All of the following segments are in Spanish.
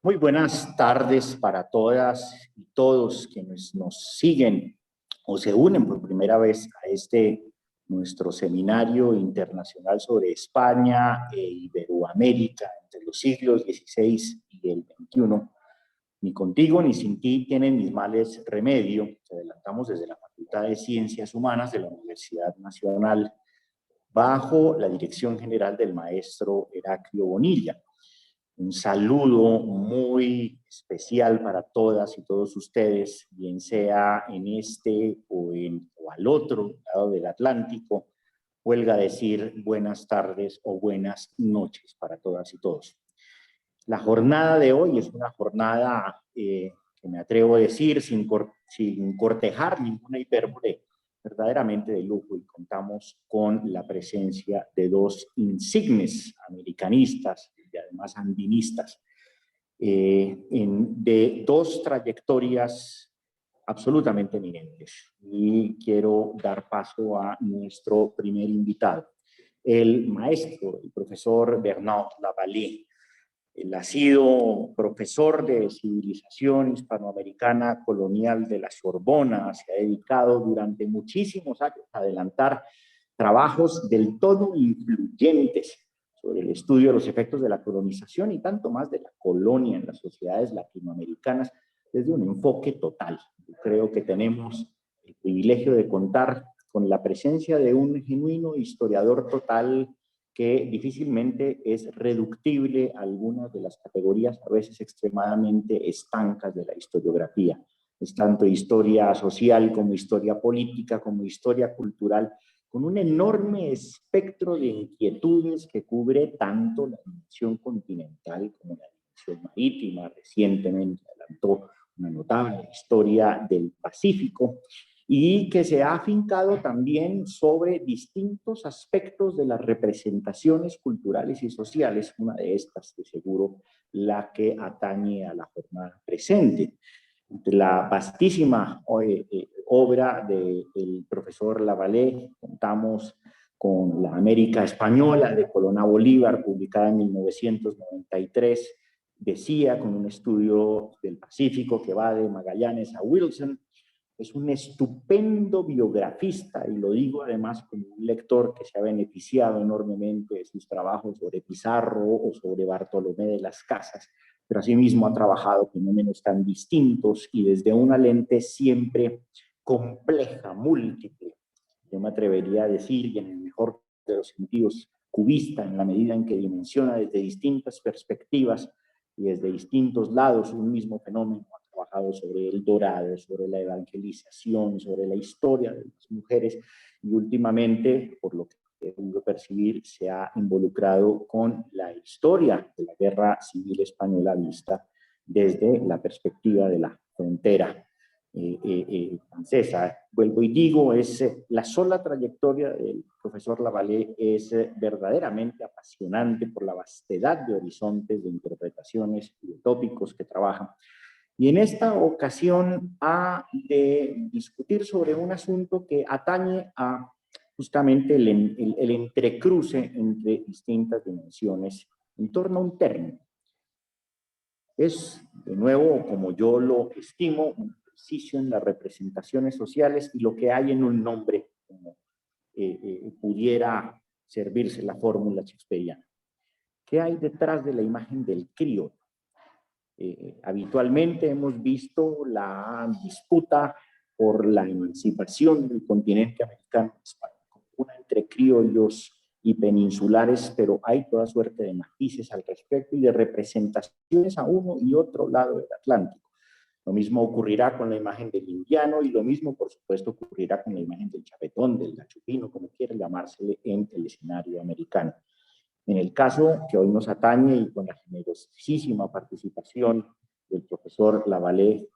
Muy buenas tardes para todas y todos quienes nos siguen o se unen por primera vez a nuestro seminario internacional sobre España e Iberoamérica entre los siglos XVI y el XXI. Ni contigo ni sin ti tienen mis males remedio. Te adelantamos desde la Facultad de Ciencias Humanas de la Universidad Nacional bajo la dirección general del maestro Heraclio Bonilla. Un saludo muy especial para todas y todos ustedes, bien sea en o al otro lado del Atlántico. Huelga decir buenas tardes o buenas noches para todas y todos. La jornada de hoy es una jornada que me atrevo a decir sin cortejar ninguna hipérbole, verdaderamente de lujo, y contamos con la presencia de dos insignes americanistas y además andinistas, de dos trayectorias absolutamente eminentes. Y quiero dar paso a nuestro primer invitado, el maestro, el profesor Bernard Lavallée. Él ha sido profesor de civilización hispanoamericana colonial de la Sorbona, se ha dedicado durante muchísimos años a adelantar trabajos del todo influyentes sobre el estudio de los efectos de la colonización y tanto más de la colonia en las sociedades latinoamericanas desde un enfoque total. Yo creo que tenemos el privilegio de contar con la presencia de un genuino historiador total que difícilmente es reductible a algunas de las categorías a veces extremadamente estancas de la historiografía. Es tanto historia social como historia política, como historia cultural, con un enorme espectro de inquietudes que cubre tanto la dimensión continental como la dimensión marítima. Recientemente adelantó una notable historia del Pacífico, y que se ha afincado también sobre distintos aspectos de las representaciones culturales y sociales, una de estas, de seguro, la que atañe a la jornada presente. Entre la vastísima obra del profesor Lavallée, contamos con La América Española de Colón a Bolívar, publicada en 1993, decía, con un estudio del Pacífico que va de Magallanes a Wilson. Es un estupendo biografista, y lo digo además como un lector que se ha beneficiado enormemente de sus trabajos sobre Pizarro o sobre Bartolomé de las Casas, pero asimismo ha trabajado fenómenos tan distintos y desde una lente siempre compleja, múltiple. Yo me atrevería a decir, y en el mejor de los sentidos, cubista, en la medida en que dimensiona desde distintas perspectivas y desde distintos lados un mismo fenómeno. Trabajado sobre el dorado, sobre la evangelización, sobre la historia de las mujeres, y últimamente, por lo que he podido percibir, se ha involucrado con la historia de la Guerra Civil Española vista desde la perspectiva de la frontera francesa. Vuelvo y digo, la sola trayectoria del profesor Lavallée es verdaderamente apasionante por la vastedad de horizontes, de interpretaciones y de tópicos que trabaja. Y en esta ocasión ha de discutir sobre un asunto que atañe a justamente el entrecruce entre distintas dimensiones en torno a un término. Es, de nuevo, como yo lo estimo, un ejercicio en las representaciones sociales y lo que hay en un nombre, como pudiera servirse la fórmula shakespeariana. ¿Qué hay detrás de la imagen del criollo? Habitualmente hemos visto la disputa por la emancipación del continente americano, una entre criollos y peninsulares, pero hay toda suerte de matices al respecto y de representaciones a uno y otro lado del Atlántico. Lo mismo ocurrirá con la imagen del indiano, y lo mismo, por supuesto, ocurrirá con la imagen del chapetón, del gachupino, como quiera llamársele, en el escenario americano. En el caso que hoy nos atañe, y con la generosísima participación del profesor Lavallée,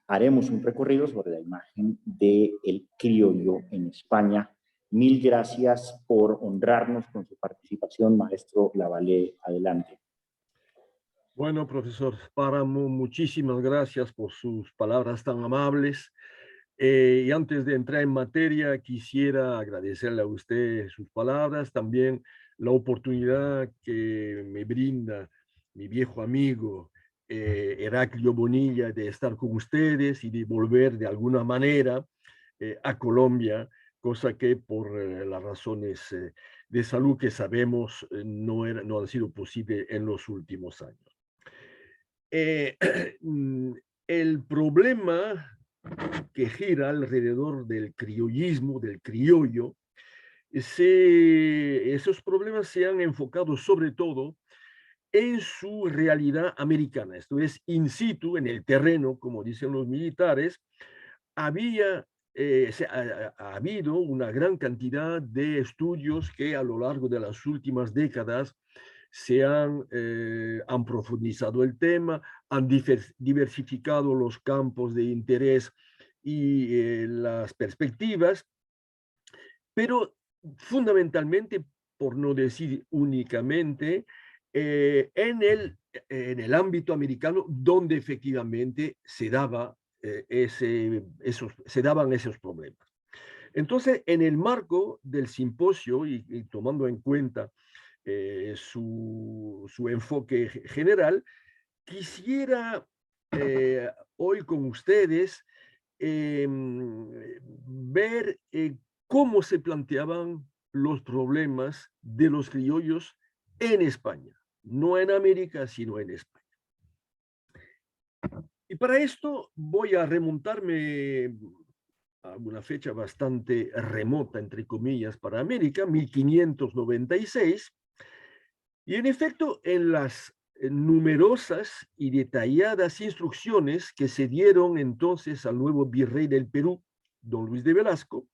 haremos un recorrido sobre la imagen del criollo en España. Mil gracias por honrarnos con su participación, maestro Lavallée. Adelante. Bueno, profesor Páramo, muchísimas gracias por sus palabras tan amables. Y antes de entrar en materia, quisiera agradecerle a usted sus palabras, también la oportunidad que me brinda mi viejo amigo Heraclio Bonilla de estar con ustedes y de volver de alguna manera a Colombia, cosa que por las razones de salud que sabemos no han sido posible en los últimos años. Eh, el problema que gira alrededor del criollismo, del criollo, esos problemas se han enfocado sobre todo en su realidad americana, esto es, in situ, en el terreno, como dicen los militares, había, ha habido una gran cantidad de estudios que a lo largo de las últimas décadas han profundizado el tema, han diversificado los campos de interés y las perspectivas, pero fundamentalmente, por no decir únicamente, en el ámbito americano, donde efectivamente se daban esos problemas. Entonces, en el marco del simposio y tomando en cuenta su enfoque general, quisiera hoy con ustedes ver cómo se planteaban los problemas de los criollos en España, no en América, sino en España. Y para esto voy a remontarme a una fecha bastante remota, entre comillas, para América, 1596, y en efecto, en las numerosas y detalladas instrucciones que se dieron entonces al nuevo virrey del Perú, don Luis de Velasco,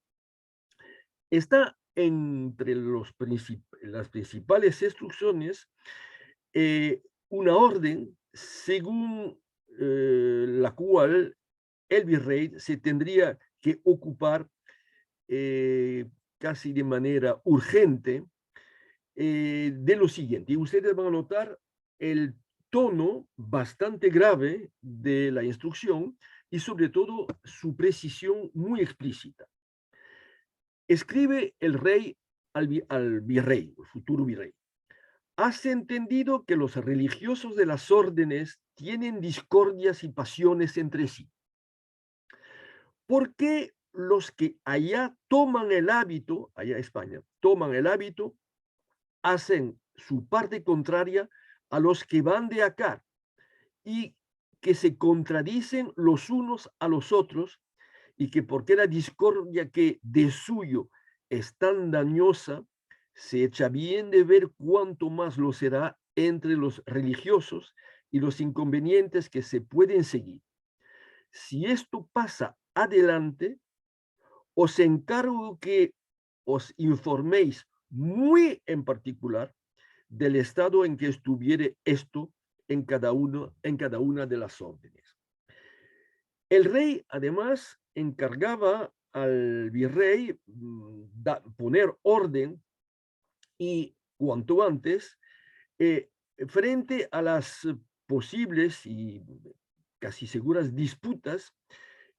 está entre las principales instrucciones una orden según la cual el virrey se tendría que ocupar casi de manera urgente de lo siguiente. Y ustedes van a notar el tono bastante grave de la instrucción y sobre todo su precisión muy explícita. Escribe el rey al virrey, el futuro virrey. Has entendido que los religiosos de las órdenes tienen discordias y pasiones entre sí. ¿Por qué los que allá toman el hábito, allá en España, toman el hábito, hacen su parte contraria a los que van de acá y que se contradicen los unos a los otros y que porque la discordia que de suyo es tan dañosa, se echa bien de ver cuánto más lo será entre los religiosos y los inconvenientes que se pueden seguir. Si esto pasa adelante, os encargo que os informéis muy en particular del estado en que estuviere esto en cada una de las órdenes. El rey, además, encargaba al virrey poner orden y cuanto antes frente a las posibles y casi seguras disputas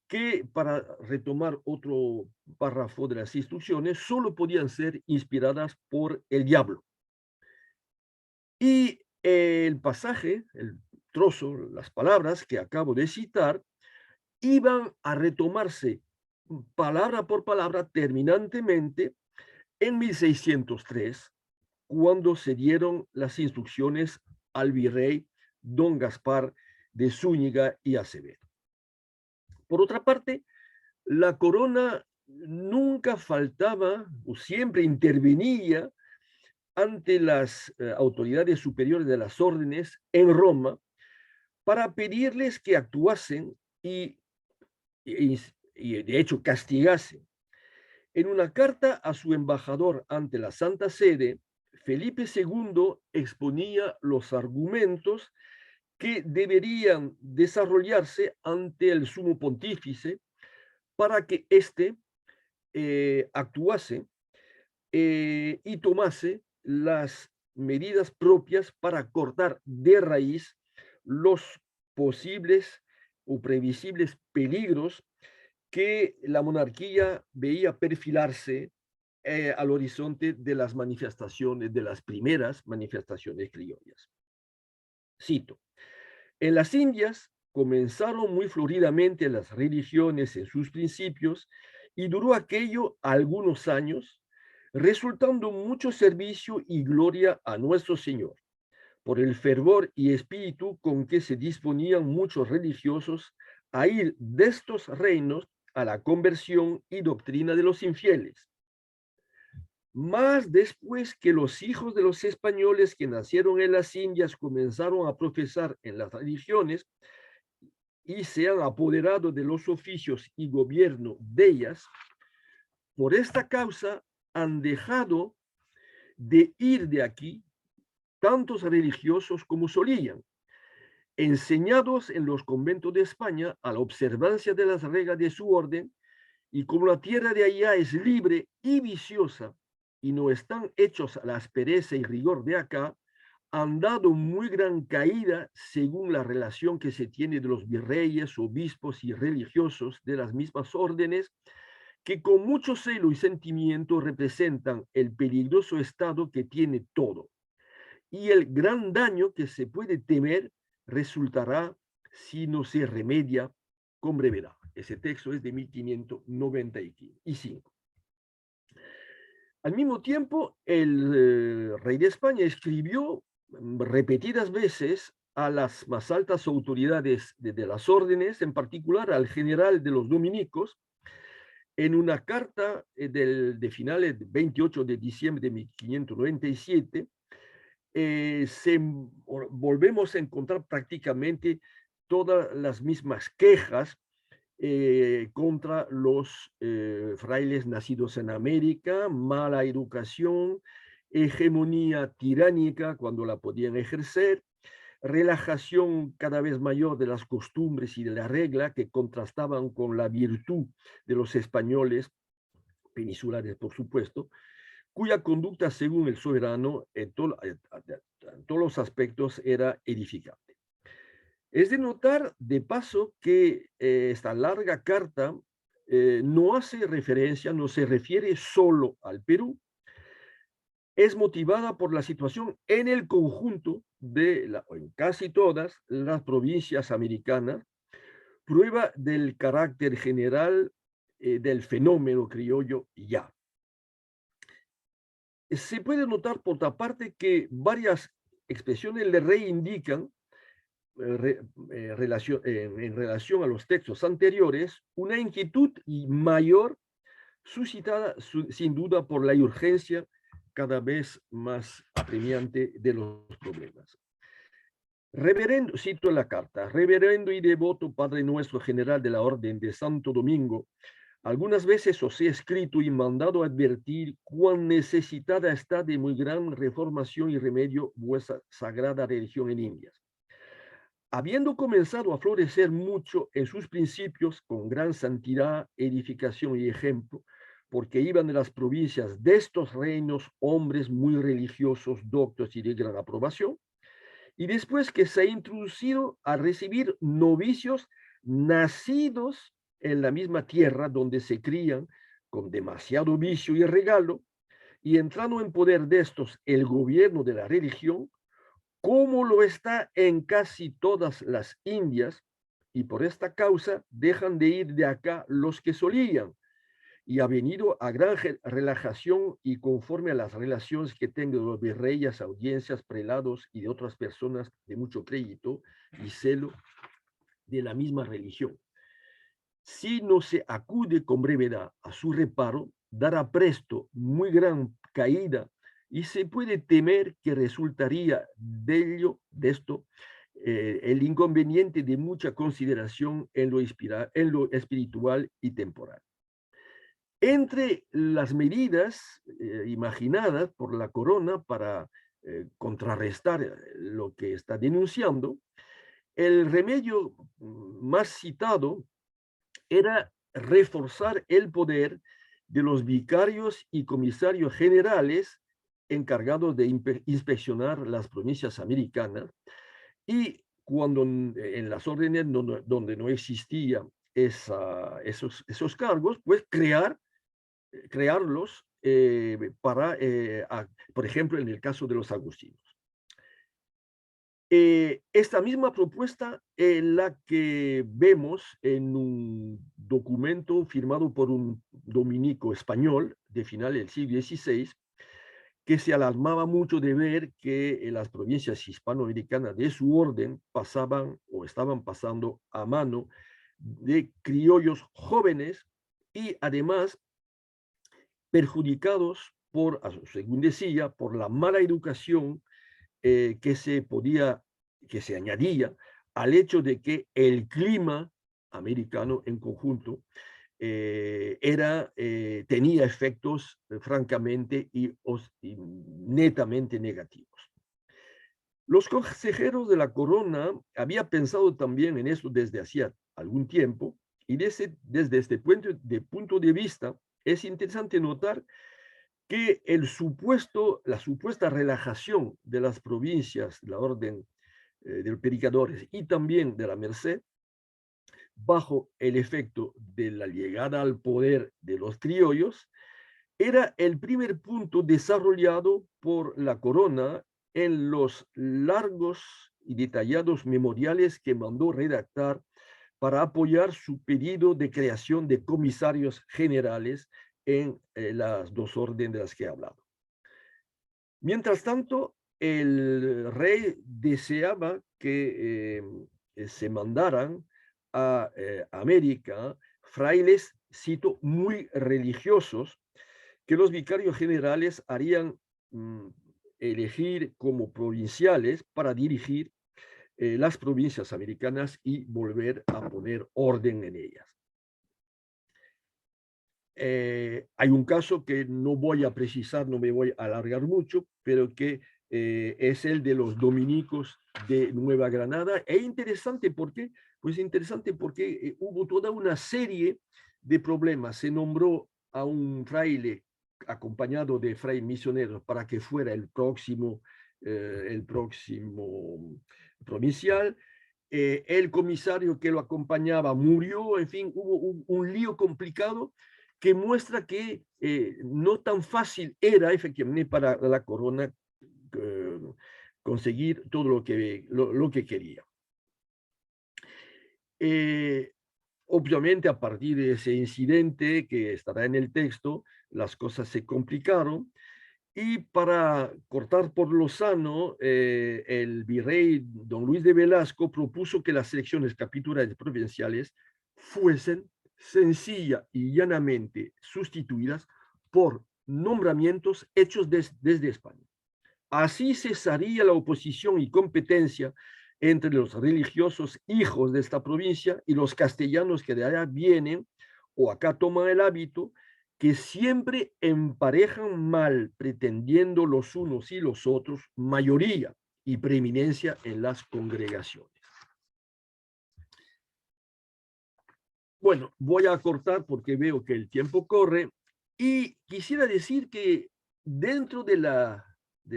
que, para retomar otro párrafo de las instrucciones, solo podían ser inspiradas por el diablo. Y el pasaje, el trozo, las palabras que acabo de citar, iban a retomarse palabra por palabra terminantemente en 1603, cuando se dieron las instrucciones al virrey don Gaspar de Zúñiga y Acevedo. Por otra parte, la corona nunca faltaba o siempre intervenía ante las autoridades superiores de las órdenes en Roma para pedirles que actuasen y de hecho castigasen. En una carta a su embajador ante la Santa Sede, Felipe II exponía los argumentos que deberían desarrollarse ante el sumo pontífice para que éste actuase y tomase las medidas propias para cortar de raíz los posibles o previsibles peligros que la monarquía veía perfilarse al horizonte de las manifestaciones, de las primeras manifestaciones criollas. Cito, en las Indias comenzaron muy floridamente las religiones en sus principios y duró aquello algunos años, resultando mucho servicio y gloria a nuestro Señor, por el fervor y espíritu con que se disponían muchos religiosos a ir de estos reinos a la conversión y doctrina de los infieles. Más después que los hijos de los españoles que nacieron en las Indias comenzaron a profesar en las religiones y se han apoderado de los oficios y gobierno de ellas, por esta causa han dejado de ir de aquí tantos religiosos como solían, enseñados en los conventos de España a la observancia de las reglas de su orden, y como la tierra de allá es libre y viciosa, y no están hechos a la aspereza y rigor de acá, han dado muy gran caída según la relación que se tiene de los virreyes, obispos y religiosos de las mismas órdenes, que con mucho celo y sentimiento representan el peligroso estado que tiene todo y el gran daño que se puede temer resultará si no se remedia con brevedad. Ese texto es de 1595. Al mismo tiempo, el rey de España escribió repetidas veces a las más altas autoridades de las órdenes, en particular al general de los dominicos, en una carta de finales del 28 de diciembre de 1597, volvemos a encontrar prácticamente todas las mismas quejas contra los frailes nacidos en América, mala educación, hegemonía tiránica cuando la podían ejercer, relajación cada vez mayor de las costumbres y de la regla que contrastaban con la virtud de los españoles, peninsulares por supuesto, cuya conducta según el soberano en todos los aspectos era edificante. Es de notar de paso que esta larga carta no hace referencia, no se refiere solo al Perú, es motivada por la situación en el conjunto o en casi todas las provincias americanas, prueba del carácter general del fenómeno criollo ya. Se puede notar por otra parte que varias expresiones del rey indican en relación a los textos anteriores una inquietud mayor suscitada sin duda por la urgencia cada vez más apremiante de los problemas. Reverendo, cito la carta, reverendo y devoto Padre nuestro general de la Orden de Santo Domingo, algunas veces os he escrito y mandado advertir cuán necesitada está de muy gran reformación y remedio vuestra sagrada religión en Indias. Habiendo comenzado a florecer mucho en sus principios con gran santidad, edificación y ejemplo, porque iban de las provincias de estos reinos hombres muy religiosos, doctos y de gran aprobación, y después que se ha introducido a recibir novicios nacidos en la misma tierra donde se crían con demasiado vicio y regalo, y entrando en poder de estos el gobierno de la religión, como lo está en casi todas las Indias, y por esta causa dejan de ir de acá los que solían, y ha venido a gran relajación y conforme a las relaciones que tengan los virreyes, audiencias, prelados y de otras personas de mucho crédito y celo de la misma religión. Si no se acude con brevedad a su reparo, dará presto muy gran caída y se puede temer que resultaría de esto, el inconveniente de mucha consideración en lo espiritual y temporal. Entre las medidas imaginadas por la corona para contrarrestar lo que está denunciando, el remedio más citado era reforzar el poder de los vicarios y comisarios generales encargados de inspeccionar las provincias americanas y cuando en las órdenes donde no existían esos cargos, pues crearlos para, por ejemplo, en el caso de los agustinos. Esta misma propuesta es la que vemos en un documento firmado por un dominico español de final del siglo XVI, que se alarmaba mucho de ver que las provincias hispanoamericanas de su orden pasaban o estaban pasando a mano de criollos jóvenes y además perjudicados por, según decía, por la mala educación que se añadía al hecho de que el clima americano en conjunto tenía efectos francamente y netamente negativos. Los consejeros de la corona habían pensado también en eso desde hacía algún tiempo y desde este punto de vista es interesante notar que la supuesta relajación de las provincias, la orden de los predicadores y también de la Merced, bajo el efecto de la llegada al poder de los criollos, era el primer punto desarrollado por la corona en los largos y detallados memoriales que mandó redactar para apoyar su pedido de creación de comisarios generales en las dos órdenes de las que he hablado. Mientras tanto, el rey deseaba que se mandaran a América frailes, cito, muy religiosos, que los vicarios generales harían elegir como provinciales para dirigir las provincias americanas y volver a poner orden en ellas. Hay un caso que no voy a precisar, no me voy a alargar mucho, pero que es el de los dominicos de Nueva Granada. Es interesante porque, hubo toda una serie de problemas. Se nombró a un fraile acompañado de fray misioneros para que fuera el próximo provincial. El comisario que lo acompañaba murió, en fin, hubo un lío complicado que muestra que no tan fácil era efectivamente para la corona conseguir todo lo que quería. Obviamente, a partir de ese incidente que estará en el texto, las cosas se complicaron y para cortar por lo sano, el virrey don Luis de Velasco propuso que las elecciones capitulares provinciales fuesen sencilla y llanamente sustituidas por nombramientos hechos desde España. Así cesaría la oposición y competencia entre los religiosos hijos de esta provincia y los castellanos que de allá vienen o acá toman el hábito, que siempre emparejan mal, pretendiendo los unos y los otros mayoría y preeminencia en las congregaciones. Bueno, voy a cortar porque veo que el tiempo corre y quisiera decir que dentro de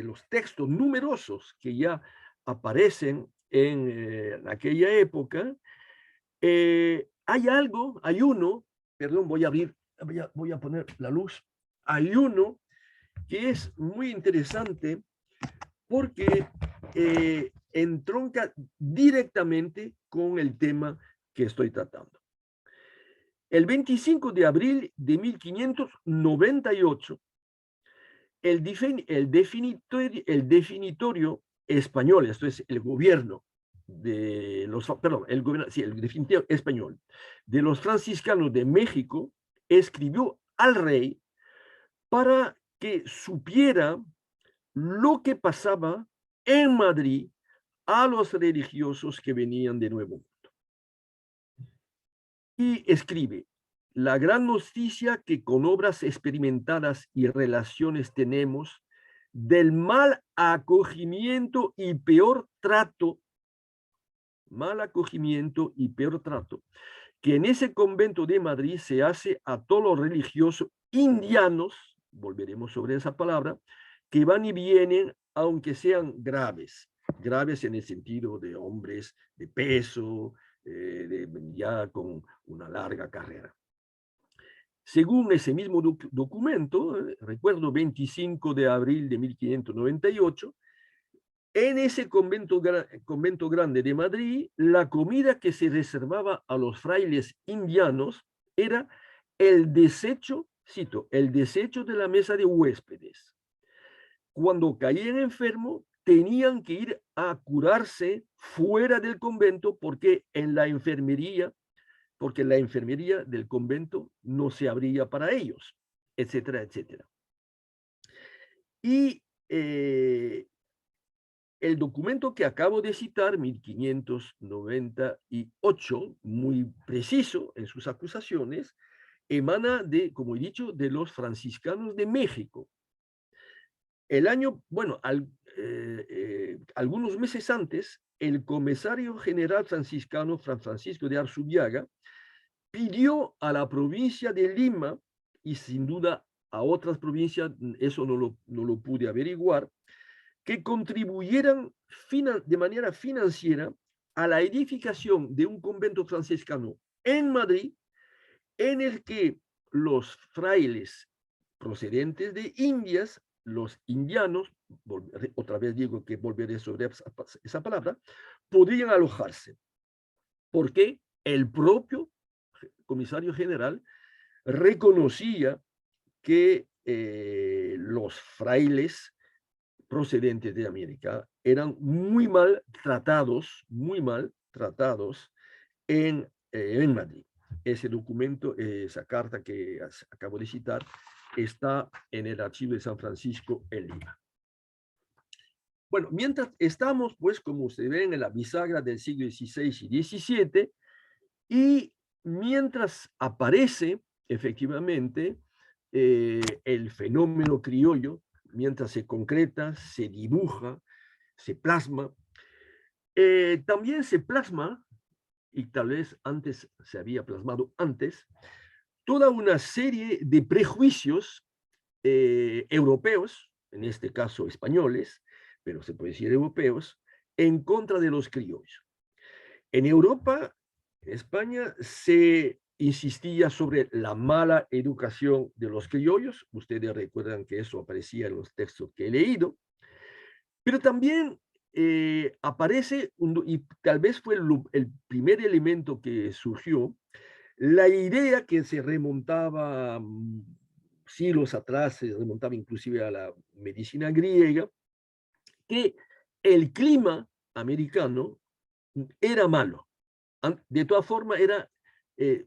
los textos numerosos que ya aparecen en aquella época, hay uno, perdón, voy a poner la luz, hay uno que es muy interesante porque entronca directamente con el tema que estoy tratando. El 25 de abril de 1598, el definitorio español, esto es el gobierno de los, perdón, el definitorio español de los franciscanos de México, escribió al rey para que supiera lo que pasaba en Madrid a los religiosos que venían de Nuevo Mundo. Y escribe: la gran noticia que con obras experimentadas y relaciones tenemos del mal acogimiento y peor trato, que en ese convento de Madrid se hace a todos los religiosos indianos, volveremos sobre esa palabra, que van y vienen, aunque sean graves en el sentido de hombres de peso, ya con una larga carrera. Según ese mismo documento, recuerdo 25 de abril de 1598, en ese convento grande de Madrid, la comida que se reservaba a los frailes indianos era el desecho, cito, el desecho de la mesa de huéspedes. Cuando caían enfermos, tenían que ir a curarse fuera del convento porque la enfermería del convento no se abría para ellos, etcétera, etcétera. Y el documento que acabo de citar, 1598, muy preciso en sus acusaciones, emana de, como he dicho, de los franciscanos de México. El año, bueno, algunos meses antes, el comisario general franciscano Francisco de Arzubiaga pidió a la provincia de Lima, y sin duda a otras provincias, eso no lo pude averiguar, que contribuyeran de manera financiera a la edificación de un convento franciscano en Madrid, en el que los frailes procedentes de Indias, los indianos, otra vez digo que volveré sobre esa palabra, podrían alojarse. Porque el propio comisario general reconocía que los frailes procedentes de América eran muy mal tratados en Madrid. Ese documento, esa carta que acabo de citar, está en el archivo de San Francisco en Lima. Bueno, mientras estamos, pues, como se ven, en la bisagra del siglo XVI y XVII, y mientras aparece, efectivamente, el fenómeno criollo, mientras se concreta, se dibuja, se plasma, también se plasma, y tal vez antes se había plasmado antes, toda una serie de prejuicios europeos, en este caso españoles, pero se puede decir europeos, en contra de los criollos. En Europa, en España, se insistía sobre la mala educación de los criollos. Ustedes recuerdan que eso aparecía en los textos que he leído. Pero también aparece, y tal vez fue el primer elemento que surgió, la idea que se remontaba siglos atrás, se remontaba inclusive a la medicina griega, que el clima americano era malo. De todas formas, era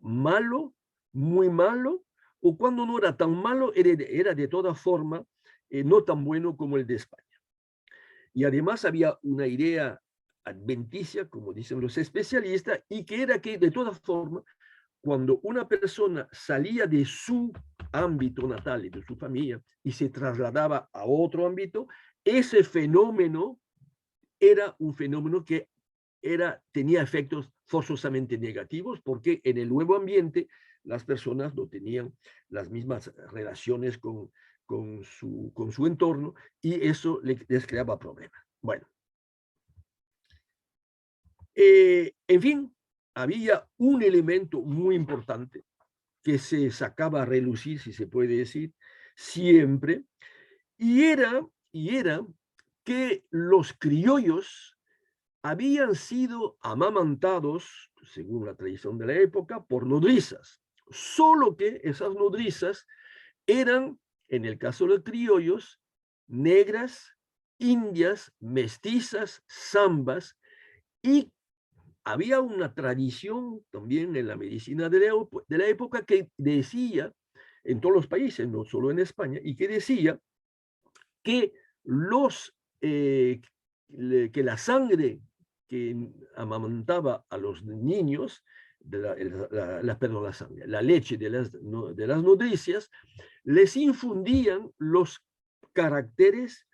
malo, muy malo, o cuando no era tan malo, era de todas formas no tan bueno como el de España. Y además había una idea adventicia, como dicen los especialistas, y que era que de todas formas, cuando una persona salía de su ámbito natal y de su familia y se trasladaba a otro ámbito, ese fenómeno era un fenómeno que tenía efectos forzosamente negativos, porque en el nuevo ambiente las personas no tenían las mismas relaciones con su entorno, y eso les creaba problemas. Bueno, en fin, había un elemento muy importante que se sacaba a relucir, si se puede decir, siempre, y era que los criollos habían sido amamantados, según la tradición de la época, por nodrizas, solo que esas nodrizas eran, en el caso de los criollos, negras, indias, mestizas, zambas, y había una tradición también en la medicina de la época que decía, en todos los países, no solo en España, y que decía que que la sangre que amamantaba a los niños, la leche de las nodricias, les infundían los caracteres,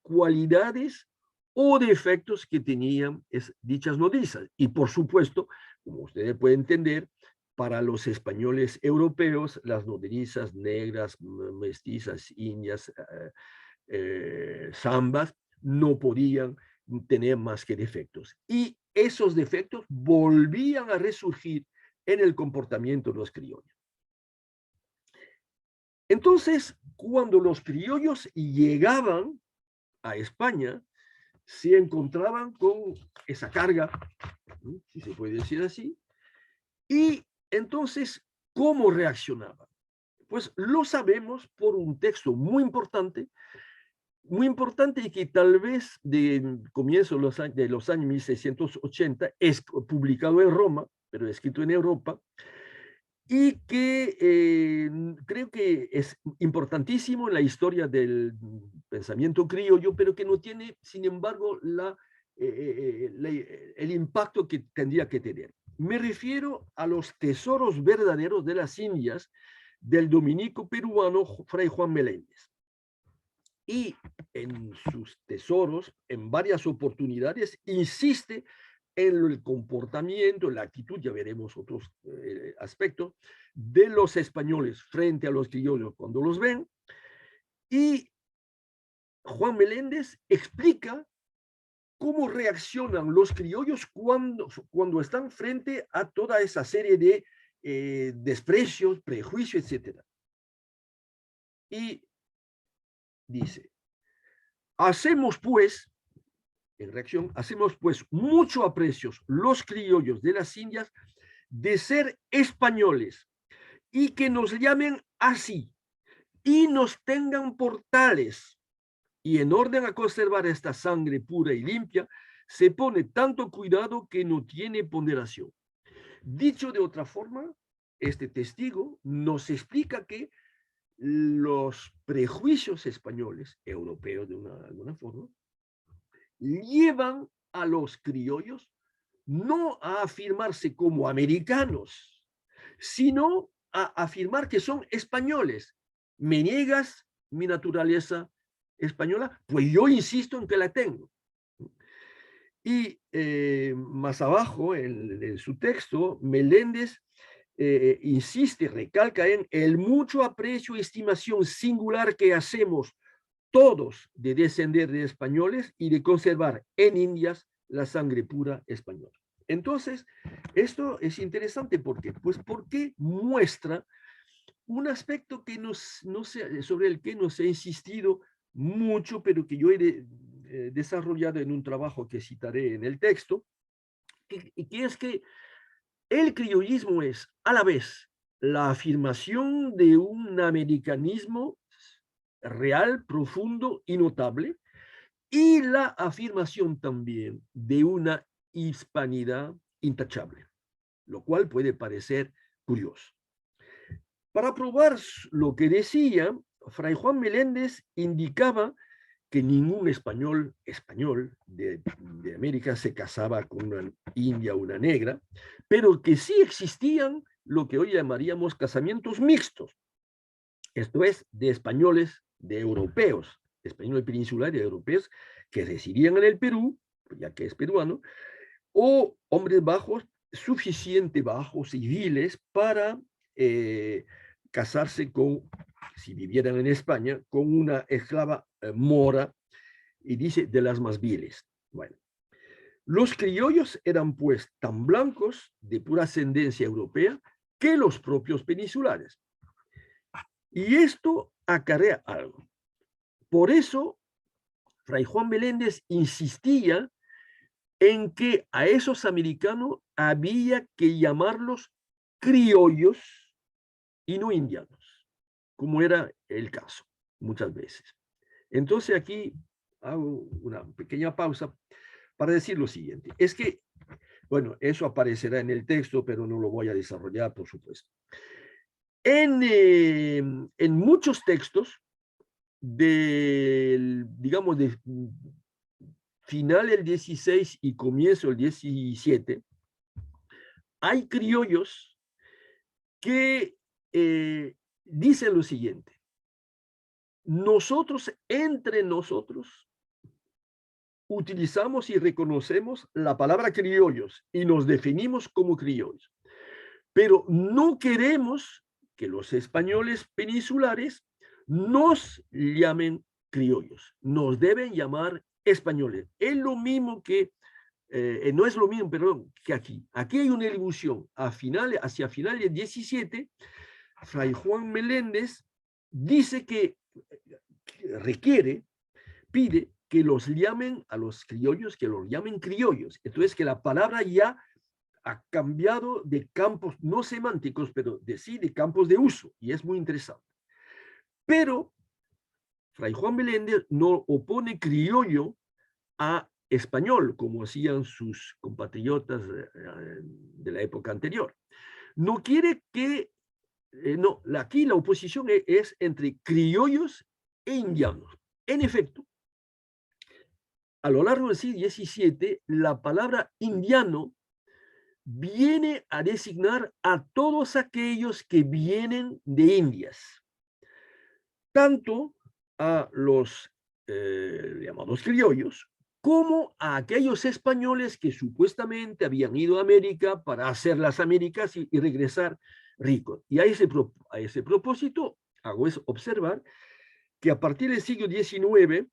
cualidades o defectos que tenían dichas nodrizas. Y por supuesto, como ustedes pueden entender, para los españoles europeos, las nodrizas negras, mestizas, indias, zambas, no podían tener más que defectos. Y esos defectos volvían a resurgir en el comportamiento de los criollos. Entonces, cuando los criollos llegaban a España, se encontraban con esa carga, ¿no?, si se puede decir así, y entonces, ¿cómo reaccionaban? Pues lo sabemos por un texto muy importante y que tal vez de comienzo de los años 1680 es publicado en Roma, pero escrito en Europa, y que creo que es importantísimo en la historia del pensamiento criollo, pero que no tiene, sin embargo, el impacto que tendría que tener. Me refiero a los tesoros verdaderos de las Indias del dominico peruano Fray Juan Meléndez. Y en sus tesoros, en varias oportunidades, insiste en el comportamiento, en la actitud, ya veremos otros aspectos, de los españoles frente a los criollos cuando los ven. Y Juan Meléndez explica cómo reaccionan los criollos cuando están frente a toda esa serie de desprecios, prejuicios, etc. Y dice, hacemos pues mucho aprecios los criollos de las Indias de ser españoles y que nos llamen así y nos tengan por tales. Y en orden a conservar esta sangre pura y limpia, se pone tanto cuidado que no tiene ponderación. Dicho de otra forma, este testigo nos explica que los prejuicios españoles, europeos de alguna forma, llevan a los criollos no a afirmarse como americanos, sino a afirmar que son españoles. ¿Me niegas mi naturaleza española? Pues yo insisto en que la tengo. Y más abajo, en su texto, Meléndez insiste, recalca en el mucho aprecio y estimación singular que hacemos todos de descender de españoles y de conservar en Indias la sangre pura española. Entonces, esto es interesante porque, pues, porque muestra un aspecto que sobre el que nos he insistido mucho, pero que yo he desarrollado en un trabajo que citaré en el texto, que es que el criollismo es a la vez la afirmación de un americanismo real, profundo y notable, y la afirmación también de una hispanidad intachable, lo cual puede parecer curioso. Para probar lo que decía, Fray Juan Meléndez indicaba que ningún español de América se casaba con una india o una negra, pero que sí existían lo que hoy llamaríamos casamientos mixtos, esto es, de españoles, de europeos, españoles peninsulares y europeos que residían en el Perú, ya que es peruano, o hombres bajos, suficiente bajos, civiles, para casarse con, si vivieran en España, con una esclava mora, y dice, de las más viles. Bueno, los criollos eran pues tan blancos, de pura ascendencia europea, que los propios peninsulares. Y esto acarrea algo. Por eso, Fray Juan Meléndez insistía en que a esos americanos había que llamarlos criollos y no indianos, como era el caso muchas veces. Entonces aquí hago una pequeña pausa para decir lo siguiente. Es que, bueno, eso aparecerá en el texto, pero no lo voy a desarrollar, por supuesto. En muchos textos digamos, de final del 16 y comienzo del 17, hay criollos que dicen lo siguiente: nosotros, entre nosotros, utilizamos y reconocemos la palabra criollos y nos definimos como criollos, pero no queremos que los españoles peninsulares nos llamen criollos, nos deben llamar españoles. Es lo mismo que, no es lo mismo, perdón, que aquí. Aquí hay una ilusión. Hacia finales del 17, Fray Juan Meléndez dice que pide que los llamen a los criollos, que los llamen criollos. Entonces, que la palabra ya ha cambiado de campos, no semánticos, pero sí de campos de uso, y es muy interesante. Pero Fray Juan Meléndez no opone criollo a español, como hacían sus compatriotas de la época anterior. No quiere que, no, aquí la oposición es entre criollos e indianos. En efecto, a lo largo del siglo XVII, la palabra indiano viene a designar a todos aquellos que vienen de Indias, tanto a los llamados criollos, como a aquellos españoles que supuestamente habían ido a América para hacer las Américas y regresar ricos. Y a ese propósito, hago es observar que a partir del siglo XIX,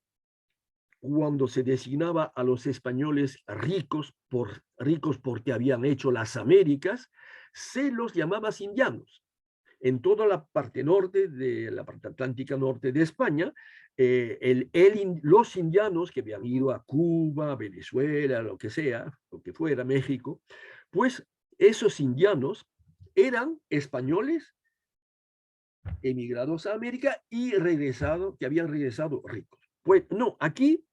cuando se designaba a los españoles ricos porque habían hecho las Américas, se los llamaba indianos. En toda la parte norte, de la parte atlántica norte de España, los indianos que habían ido a Cuba, Venezuela, lo que sea, lo que fuera, México, pues esos indianos eran españoles emigrados a América y que habían regresado ricos. Pues no, aquí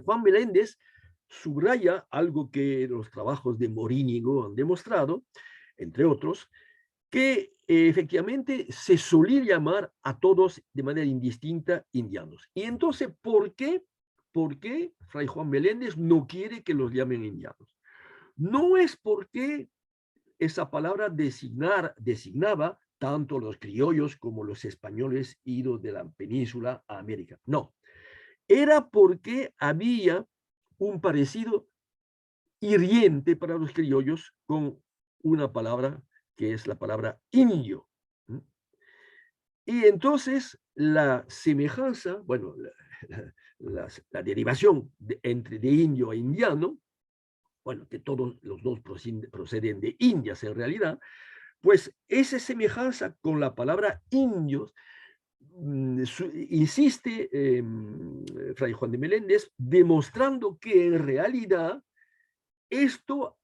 Juan Meléndez subraya algo que los trabajos de Morínigo han demostrado, entre otros, que efectivamente se solía llamar a todos de manera indistinta indianos. Y entonces, ¿por qué Fray Juan Meléndez no quiere que los llamen indianos? No es porque esa palabra designaba tanto los criollos como los españoles idos de la península a América. No, era porque había un parecido hiriente para los criollos con una palabra que es la palabra indio. Y entonces la semejanza, bueno, la derivación de indio a indiano, bueno, que todos los dos proceden de Indias en realidad, pues esa semejanza con la palabra indios insiste Fray Juan de Meléndez, demostrando que en realidad esto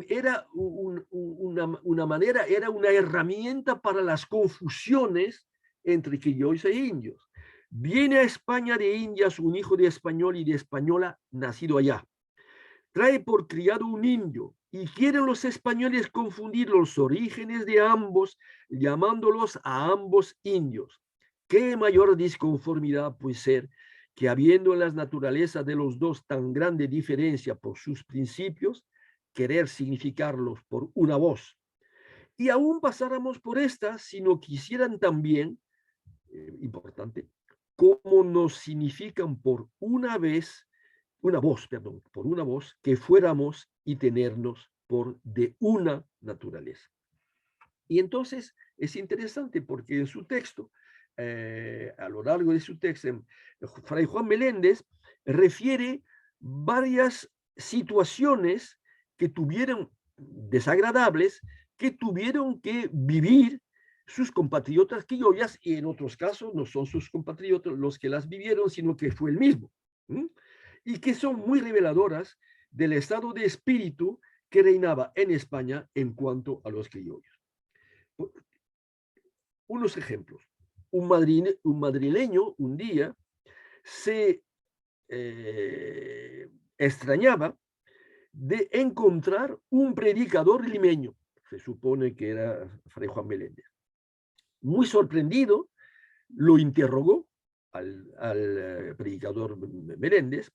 era una manera, era una herramienta para las confusiones entre criollos e indios. Viene a España de Indias un hijo de español y de española nacido allá. Trae por criado un indio y quieren los españoles confundir los orígenes de ambos, llamándolos a ambos indios. ¿Qué mayor disconformidad puede ser que habiendo en las naturalezas de los dos tan grande diferencia por sus principios, querer significarlos por una voz? Y aún pasáramos por esta si no quisieran también, importante, cómo nos significan por una voz, que fuéramos y tenernos por de una naturaleza. Y entonces es interesante porque en su texto, a lo largo de su texto, Fray Juan Meléndez refiere varias situaciones que tuvieron desagradables, que tuvieron que vivir sus compatriotas criollas, y en otros casos no son sus compatriotas los que las vivieron, sino que fue el mismo. Y que son muy reveladoras del estado de espíritu que reinaba en España en cuanto a los criollos. Unos ejemplos. Un madrileño un día se extrañaba de encontrar un predicador limeño. Se supone que era Fray Juan Meléndez. Muy sorprendido, lo interrogó al predicador Meléndez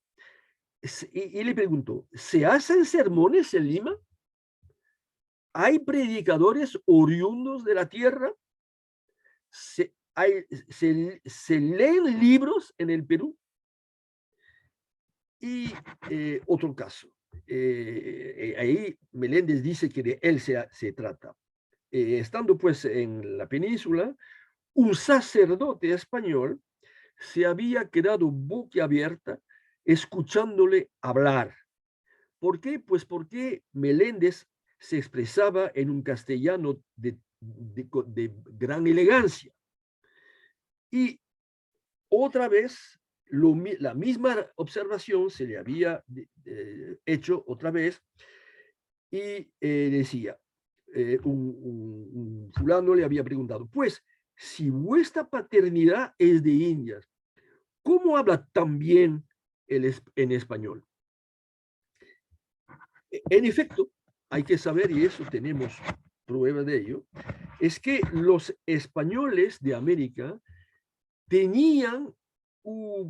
y le preguntó, ¿se hacen sermones en Lima? ¿Hay predicadores oriundos de la tierra? ¿Se leen libros en el Perú? Y otro caso. Ahí Meléndez dice que de él se trata. Estando pues en la península, un sacerdote español se había quedado boquiabierta escuchándole hablar. ¿Por qué? Pues porque Meléndez se expresaba en un castellano de gran elegancia. Y otra vez la misma observación se le había hecho otra vez y decía, un fulano le había preguntado, pues, si vuestra paternidad es de Indias, ¿cómo habla tan bien en español? En efecto, hay que saber, y eso tenemos prueba de ello, es que los españoles de América tenían un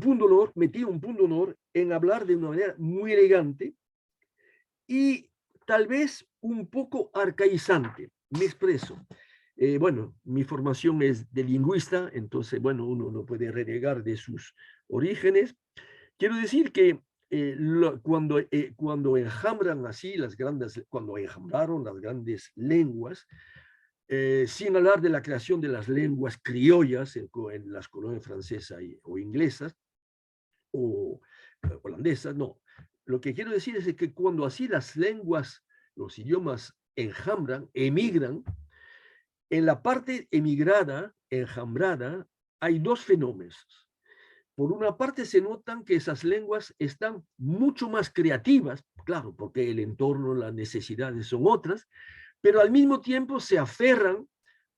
punto honor, metían un punto honor en hablar de una manera muy elegante y tal vez un poco arcaizante. Me expreso. Mi formación es de lingüista, entonces, uno no puede renegar de sus orígenes. Quiero decir que cuando enjambran así cuando enjambraron las grandes lenguas, sin hablar de la creación de las lenguas criollas en las colonias francesas o inglesas o holandesas, no. Lo que quiero decir es que cuando así las lenguas, los idiomas enjambran, emigran, en la parte emigrada, enjambrada, hay dos fenómenos. Por una parte se notan que esas lenguas están mucho más creativas, claro, porque el entorno, las necesidades son otras, pero al mismo tiempo se aferran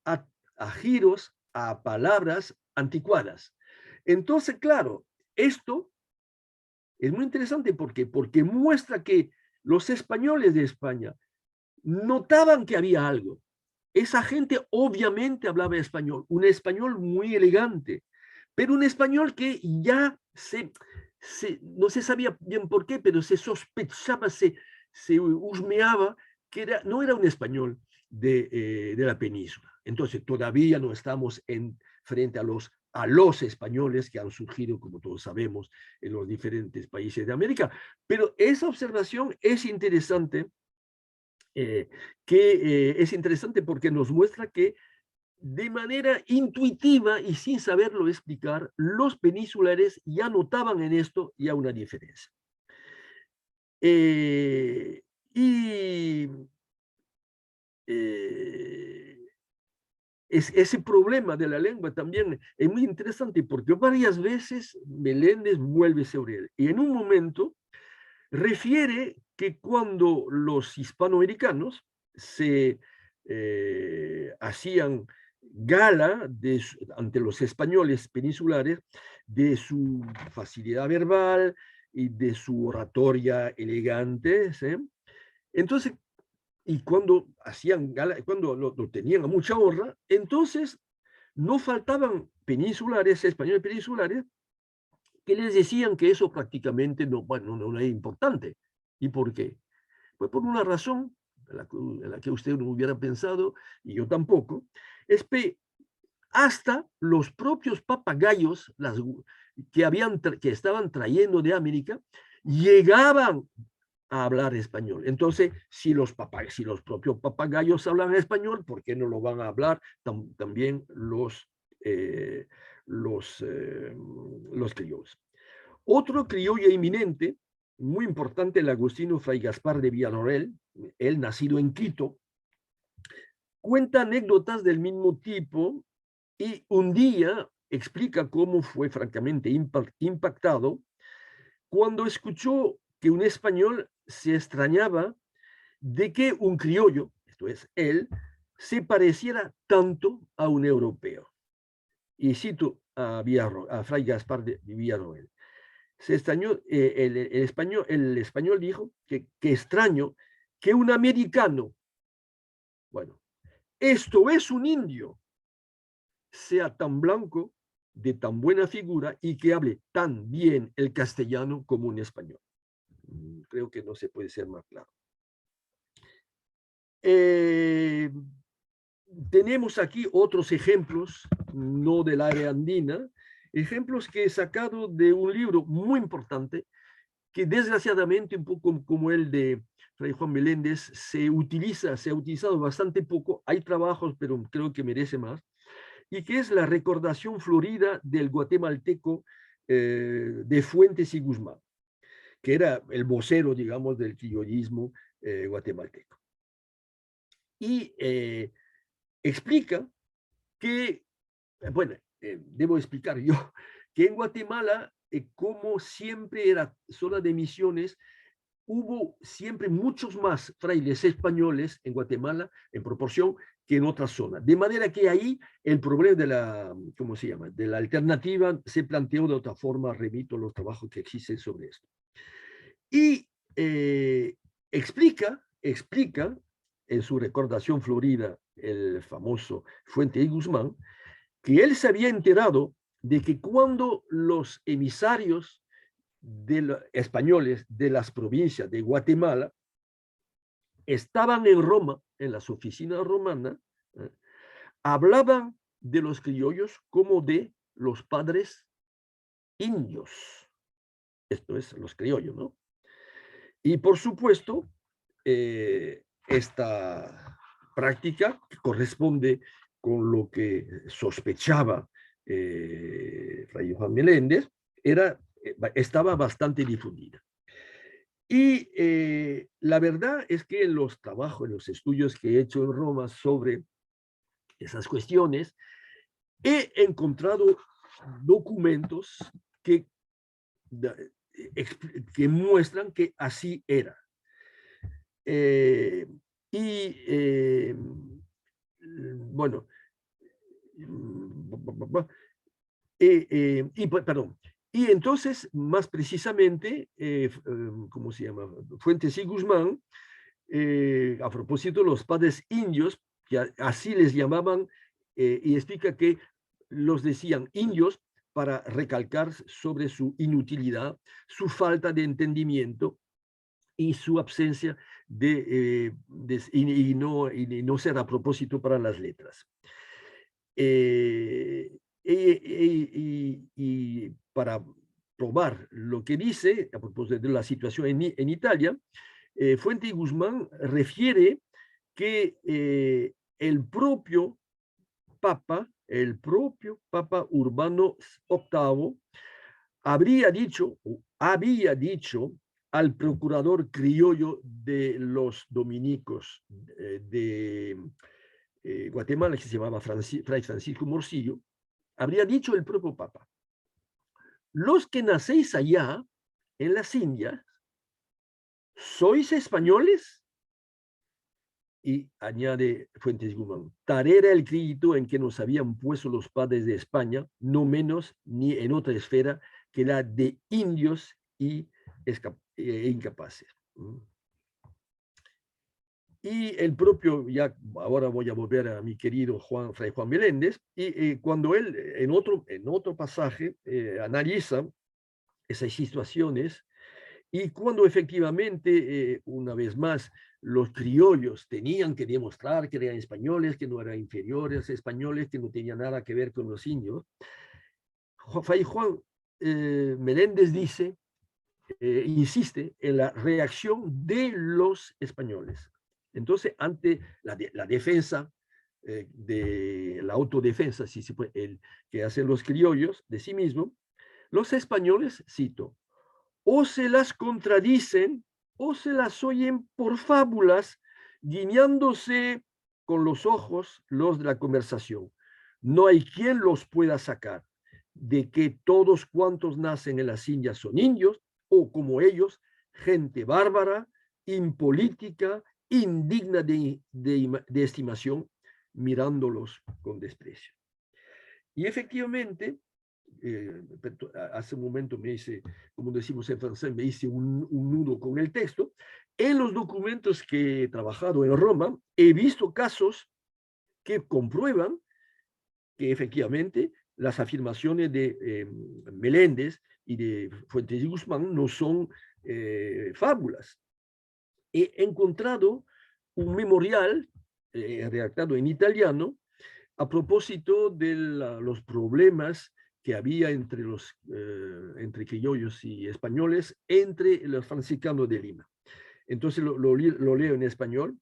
a giros, a palabras anticuadas. Entonces, claro, esto es muy interesante porque muestra que los españoles de España notaban que había algo. Esa gente obviamente hablaba español, un español muy elegante, pero un español que ya no se sabía bien por qué, pero se sospechaba, se husmeaba que no era un español de la península. Entonces todavía no estamos frente a los españoles que han surgido, como todos sabemos, en los diferentes países de América. Pero esa observación es interesante, es interesante porque nos muestra que de manera intuitiva y sin saberlo explicar, los peninsulares ya notaban en esto ya una diferencia. Y ese problema de la lengua también es muy interesante porque varias veces Meléndez vuelve sobre él. Y en un momento refiere que cuando los hispanoamericanos se hacían gala ante los españoles peninsulares de su facilidad verbal y de su oratoria elegante, ¿sí? Entonces, y cuando hacían gala, cuando lo tenían a mucha honra, entonces no faltaban peninsulares, españoles peninsulares, que les decían que eso prácticamente no era importante. ¿Y por qué? Pues por una razón en la que usted no hubiera pensado, y yo tampoco, es que hasta los propios papagayos que estaban trayendo de América llegaban a hablar español. Entonces, si los propios papagayos hablan español, ¿por qué no lo van a hablar también los criollos? Otro criollo eminente, muy importante, el agustino Fray Gaspar de Villarroel, él nacido en Quito, cuenta anécdotas del mismo tipo y un día explica cómo fue francamente impactado cuando escuchó que un español se extrañaba de que un criollo, esto es él, se pareciera tanto a un europeo. Y cito a Fray Gaspar de Villarroel. Se extrañó, el español dijo que extraño que un americano, bueno, esto es un indio, sea tan blanco, de tan buena figura y que hable tan bien el castellano como un español. Creo que no se puede ser más claro. Tenemos aquí otros ejemplos, no del área andina, ejemplos que he sacado de un libro muy importante que desgraciadamente, un poco como el de Fray Juan Meléndez, se ha utilizado bastante poco. Hay trabajos, pero creo que merece más, y que es la recordación florida del guatemalteco de Fuentes y Guzmán, que era el vocero, digamos, del criollismo guatemalteco. Y explica que, debo explicar yo, que en Guatemala, como siempre era zona de misiones, hubo siempre muchos más frailes españoles en Guatemala en proporción que en otras zonas. De manera que ahí el problema de la, ¿cómo se llama?, de la alternativa se planteó de otra forma, remito a los trabajos que existen sobre esto. Y explica en su recordación florida, el famoso Fuente y Guzmán, que él se había enterado de que cuando los emisarios españoles de las provincias de Guatemala estaban en Roma, en las oficinas romanas, hablaban de los criollos como de los padres indios. Esto es, los criollos, ¿no? Y por supuesto, esta práctica que corresponde con lo que sospechaba Fray Juan Meléndez, estaba bastante difundida. Y la verdad es que en los trabajos, en los estudios que he hecho en Roma sobre esas cuestiones, he encontrado documentos que muestran que así era. Bueno, perdón. Y entonces, más precisamente, ¿cómo se llama? Fuentes y Guzmán, a propósito de los padres indios, que así les llamaban, y explica que los decían indios para recalcar sobre su inutilidad, su falta de entendimiento y su ausencia y no ser a propósito para las letras. Y para probar lo que dice, a propósito de la situación en Italia, Fuente y Guzmán refiere que el propio Papa Urbano VIII, había dicho al procurador criollo de los dominicos de Guatemala, que se llamaba Fray Francisco Morcillo, habría dicho el propio Papa: los que nacéis allá, en las Indias, ¿sois españoles? Y añade Fuentes Guzmán: tal era el crédito en que nos habían puesto los padres de España, no menos ni en otra esfera que la de indios y incapaces. Y el propio, ya ahora voy a volver a mi querido Fray Juan Meléndez, y cuando él en otro pasaje analiza esas situaciones, y cuando efectivamente, una vez más, los criollos tenían que demostrar que eran españoles, que no eran inferiores a españoles, que no tenían nada que ver con los indios, Fray Juan Meléndez dice, insiste en la reacción de los españoles. Entonces, ante la defensa, de la autodefensa, si se puede, que hacen los criollos de sí mismos, los españoles, cito, o se las contradicen o se las oyen por fábulas, guiñándose con los ojos los de la conversación. No hay quien los pueda sacar de que todos cuantos nacen en las Indias son indios, o como ellos, gente bárbara, impolítica, indigna de estimación, mirándolos con desprecio. Y efectivamente, hace un momento me hice, como decimos en francés, me hice un nudo con el texto. En los documentos que he trabajado en Roma, he visto casos que comprueban que efectivamente las afirmaciones de Meléndez y de Fuentes y Guzmán no son fábulas. He encontrado un memorial redactado en italiano a propósito de los problemas que había entre criollos y españoles, entre los franciscanos de Lima. Entonces lo leo en español.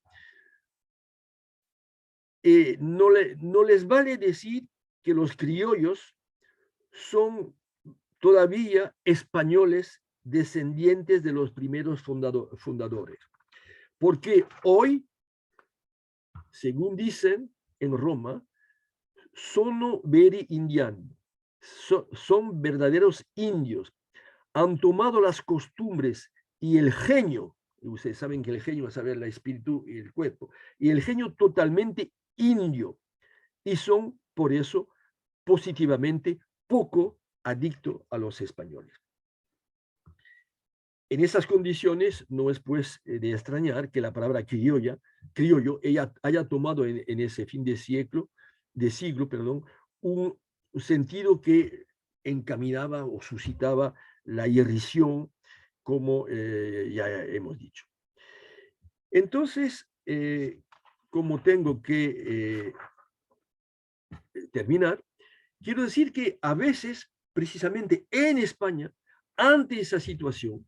No les vale decir que los criollos son todavía españoles descendientes de los primeros fundadores, porque hoy, según dicen en Roma, sono veri indiani, son verdaderos indios. Han tomado las costumbres y el genio, y ustedes saben que el genio es saber el espíritu y el cuerpo, y el genio totalmente indio, y son por eso positivamente poco adictos a los españoles. En esas condiciones no es pues de extrañar que la palabra criollo, ella haya tomado en ese fin de siglo, un sentido que encaminaba o suscitaba la irrisión, como ya hemos dicho. Entonces, como tengo que terminar, quiero decir que a veces, precisamente en España, ante esa situación,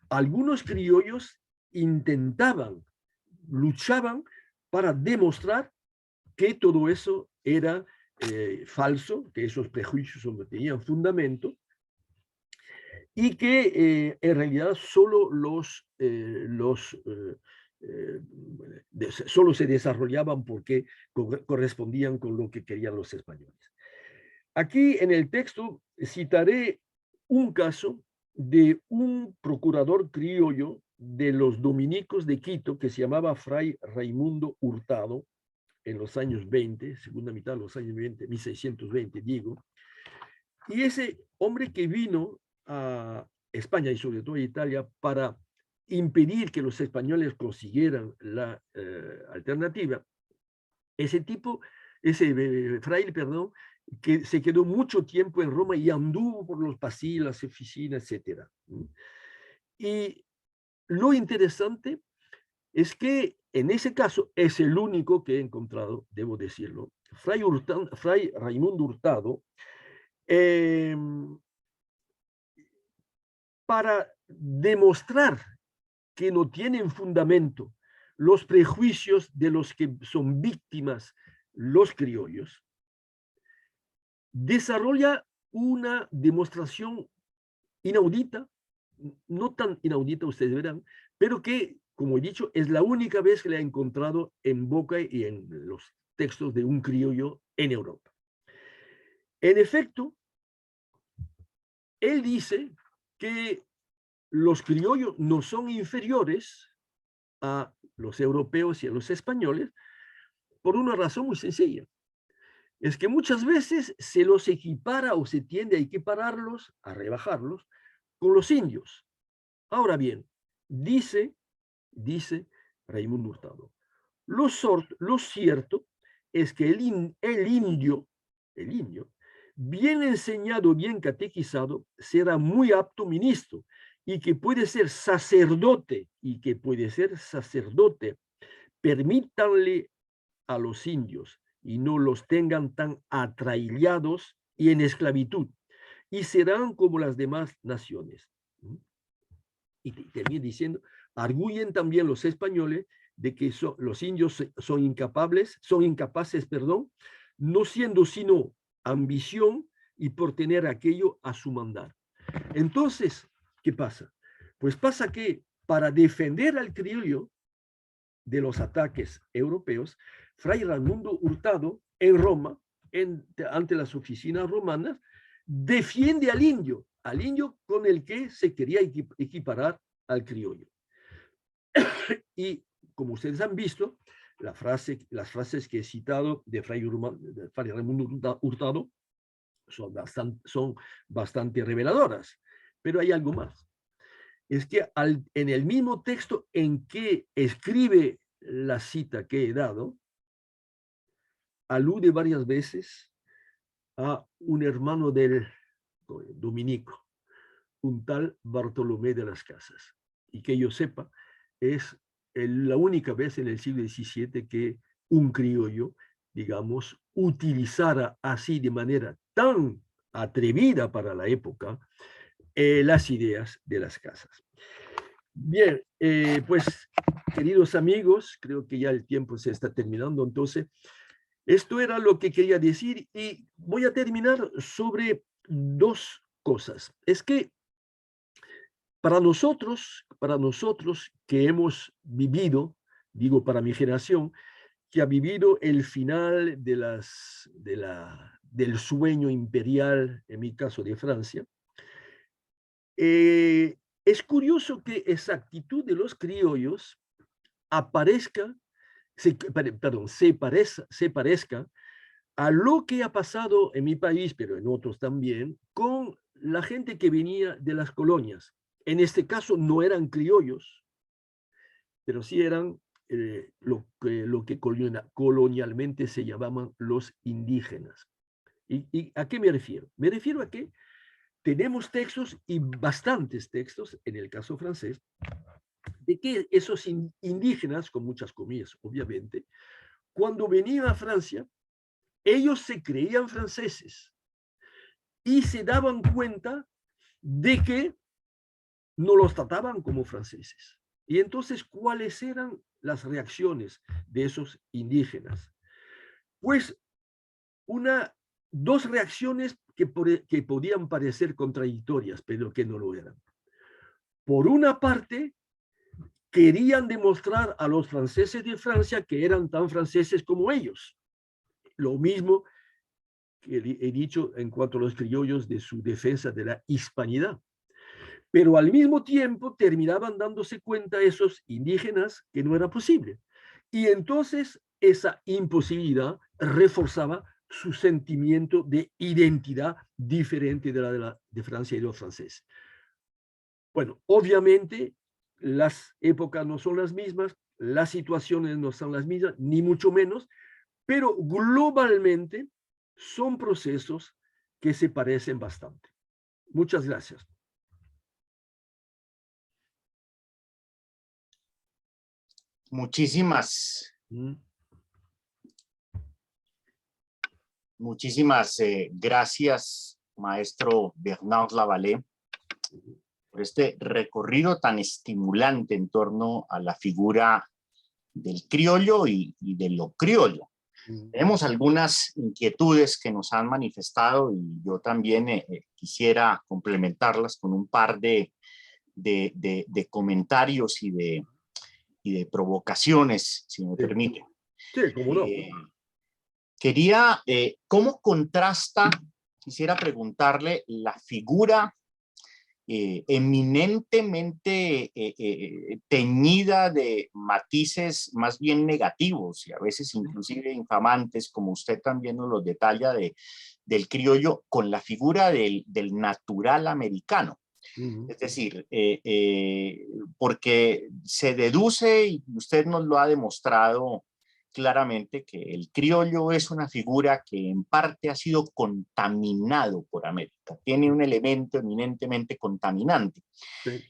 algunos criollos luchaban para demostrar que todo eso era falso, que esos prejuicios no tenían fundamento, y que en realidad solo solo se desarrollaban porque correspondían con lo que querían los españoles. Aquí en el texto citaré un caso de un procurador criollo de los dominicos de Quito que se llamaba Fray Raimundo Hurtado en los años 20, segunda mitad de los años 20, 1620, digo. Y ese hombre que vino a España y sobre todo a Italia para impedir que los españoles consiguieran la alternativa, ese fraile, perdón, que se quedó mucho tiempo en Roma y anduvo por los pasillos, las oficinas, etc. Y lo interesante es que en ese caso es el único que he encontrado, debo decirlo, Fray Raimundo Hurtado, para demostrar que no tienen fundamento los prejuicios de los que son víctimas los criollos, desarrolla una demostración inaudita, no tan inaudita, ustedes verán, pero que, como he dicho, es la única vez que la he encontrado en boca y en los textos de un criollo en Europa. En efecto, él dice que los criollos no son inferiores a los europeos y a los españoles por una razón muy sencilla. Es que muchas veces se los equipara o se tiende a equipararlos, a rebajarlos, con los indios. Ahora bien, dice Raimundo Hurtado, lo cierto es que el indio, bien enseñado, bien catequizado, será muy apto ministro y que puede ser sacerdote, permítanle a los indios y no los tengan tan atrailados y en esclavitud, y serán como las demás naciones. Y termina diciendo, arguyen también los españoles de que los indios son incapaces, no siendo sino ambición y por tener aquello a su mandar. Entonces, ¿qué pasa? Pues pasa que para defender al criollo de los ataques europeos, Fray Raimundo Hurtado en Roma, ante las oficinas romanas, defiende al indio con el que se quería equiparar al criollo. Y como ustedes han visto, las frases que he citado de Fray Raimundo Hurtado son bastante reveladoras, pero hay algo más. Es que en el mismo texto en que escribe la cita que he dado, alude varias veces a un hermano del dominico, un tal Bartolomé de las Casas. Y que yo sepa, es la única vez en el siglo XVII que un criollo, digamos, utilizara así de manera tan atrevida para la época las ideas de las Casas. Bien, pues queridos amigos, creo que ya el tiempo se está terminando, entonces esto era lo que quería decir y voy a terminar sobre dos cosas. Es que para nosotros que hemos vivido, digo para mi generación, que ha vivido el final de del sueño imperial, en mi caso de Francia. Es curioso que esa actitud de los criollos aparezca, se parezca a lo que ha pasado en mi país, pero en otros también, con la gente que venía de las colonias. En este caso no eran criollos, pero sí eran lo que colonialmente se llamaban los indígenas. ¿Y a qué me refiero? Me refiero a que tenemos textos y bastantes textos, en el caso francés, de que esos indígenas, con muchas comillas, obviamente, cuando venían a Francia, ellos se creían franceses y se daban cuenta de que no los trataban como franceses. Y entonces, ¿cuáles eran las reacciones de esos indígenas? Pues dos reacciones que podían parecer contradictorias, pero que no lo eran. Por una parte, querían demostrar a los franceses de Francia que eran tan franceses como ellos. Lo mismo que he dicho en cuanto a los criollos de su defensa de la hispanidad. Pero al mismo tiempo terminaban dándose cuenta esos indígenas que no era posible. Y entonces esa imposibilidad reforzaba su sentimiento de identidad diferente de la de Francia y los franceses. Bueno, obviamente las épocas no son las mismas, las situaciones no son las mismas, ni mucho menos, pero globalmente son procesos que se parecen bastante. Muchas gracias. Muchísimas gracias, maestro Bernard Lavallee, por este recorrido tan estimulante en torno a la figura del criollo y de lo criollo. Tenemos algunas inquietudes que nos han manifestado y yo también quisiera complementarlas con un par de comentarios y de provocaciones, si me permite. Sí, cómo no. Quería, ¿cómo contrasta? Quisiera preguntarle la figura eminentemente teñida de matices más bien negativos y a veces inclusive infamantes, como usted también nos los detalla, del criollo con la figura del natural americano. Es decir, porque se deduce, y usted nos lo ha demostrado claramente, que el criollo es una figura que en parte ha sido contaminado por América, tiene un elemento eminentemente contaminante. Sí.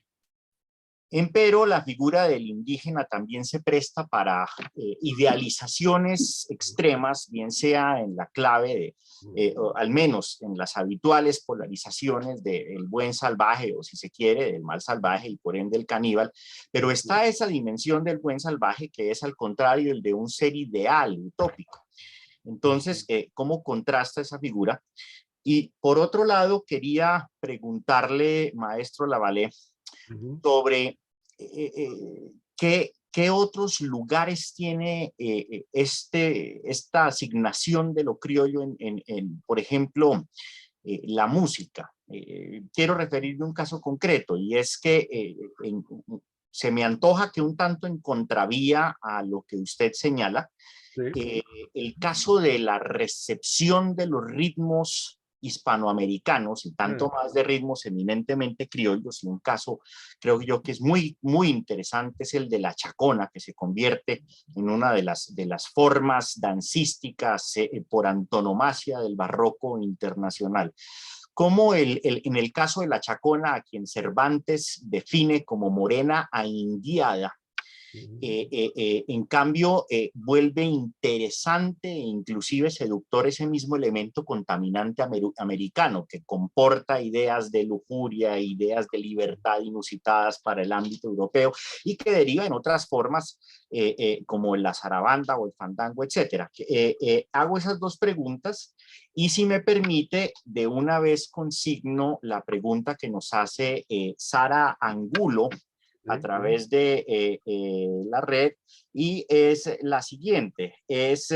Empero la figura del indígena también se presta para idealizaciones extremas, bien sea en la clave de, o al menos en las habituales polarizaciones del buen salvaje, o si se quiere, del mal salvaje y por ende el caníbal, pero está esa dimensión del buen salvaje que es al contrario el de un ser ideal, utópico. Entonces, ¿cómo contrasta esa figura? Y por otro lado, quería preguntarle, maestro Lavallee, sobre qué otros lugares tiene esta asignación de lo criollo por ejemplo, la música. Quiero referirme a un caso concreto y es que se me antoja que un tanto en contravía a lo que usted señala, Sí. el caso de la recepción de los ritmos hispanoamericanos y tanto más de ritmos eminentemente criollos, y un caso creo yo que es muy, muy interesante es el de la chacona, que se convierte en una de las formas dancísticas por antonomasia del barroco internacional. Como en el caso de la chacona, a quien Cervantes define como morena aindiada, en cambio, vuelve interesante e inclusive seductor ese mismo elemento contaminante americano que comporta ideas de lujuria, ideas de libertad inusitadas para el ámbito europeo y que deriva en otras formas como la zarabanda o el fandango, etc. Hago esas dos preguntas y si me permite, de una vez consigno la pregunta que nos hace Sara Angulo a través de la red y es la siguiente, es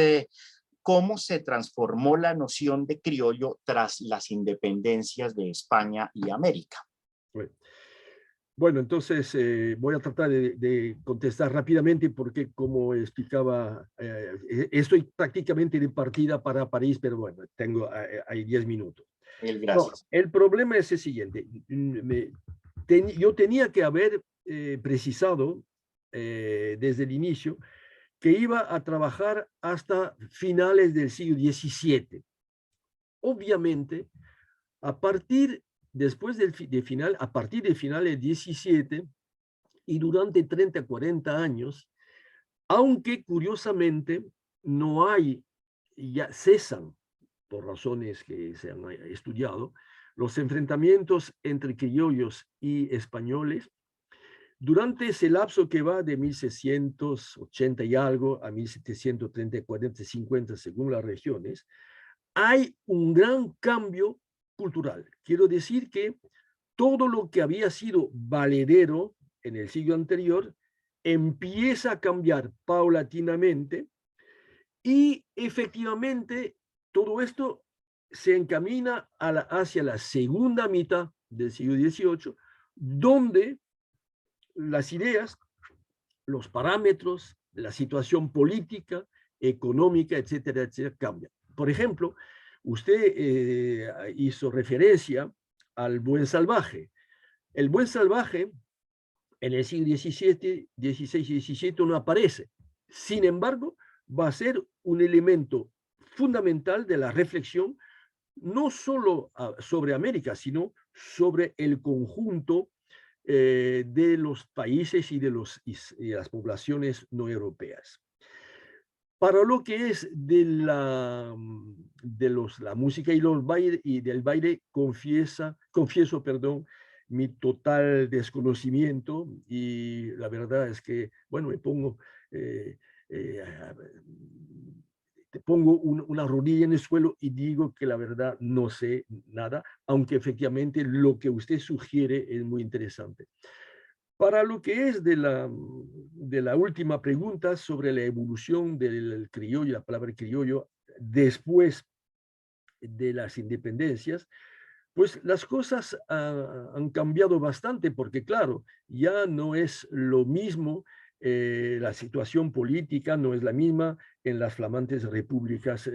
cómo se transformó la noción de criollo tras las independencias de España y América. Bueno, entonces voy a tratar de contestar rápidamente porque, como explicaba, estoy prácticamente de partida para París, pero bueno, hay 10 minutos. Gracias. No, el problema es el siguiente. Yo tenía que haber precisado desde el inicio que iba a trabajar hasta finales del siglo XVII. Obviamente, a partir a partir del final del 17 y durante 30, 40 años, aunque curiosamente ya cesan, por razones que se han estudiado, los enfrentamientos entre criollos y españoles, durante ese lapso que va de 1680 y algo a 1730, 40, 50, según las regiones, hay un gran cambio cultural. Quiero decir que todo lo que había sido valedero en el siglo anterior empieza a cambiar paulatinamente y efectivamente todo esto se encamina hacia la segunda mitad del siglo XVIII, donde las ideas, los parámetros, la situación política, económica, etcétera, etcétera, cambian. Por ejemplo, usted hizo referencia al buen salvaje. El buen salvaje en el siglo XVI, XVI y XVII no aparece. Sin embargo, va a ser un elemento fundamental de la reflexión, no solo sobre América, sino sobre el conjunto de los países y de las poblaciones no europeas. Para lo que es de la música y del baile, confieso, mi total desconocimiento, y la verdad es que, bueno, te pongo una rodilla en el suelo y digo que la verdad no sé nada, aunque efectivamente lo que usted sugiere es muy interesante. Para lo que es de la última pregunta sobre la evolución del criollo, la palabra criollo, después de las independencias, pues las cosas han cambiado bastante porque, claro, ya no es lo mismo, la situación política no es la misma en las flamantes repúblicas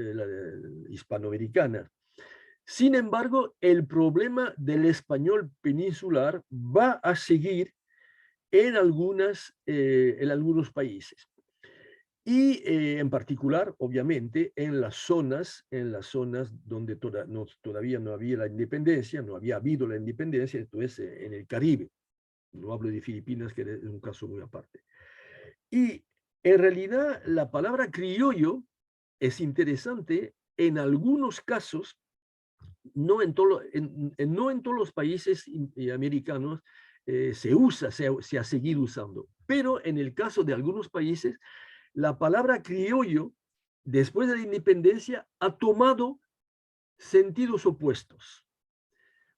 hispanoamericanas. Sin embargo, el problema del español peninsular va a seguir en algunos países. Y en particular, obviamente, en las zonas donde todavía no había la independencia, no había habido la independencia, entonces en el Caribe. No hablo de Filipinas, que es un caso muy aparte. Y en realidad la palabra criollo es interesante en algunos casos, no en todos los países americanos se ha seguido usando, pero en el caso de algunos países, la palabra criollo, después de la independencia, ha tomado sentidos opuestos.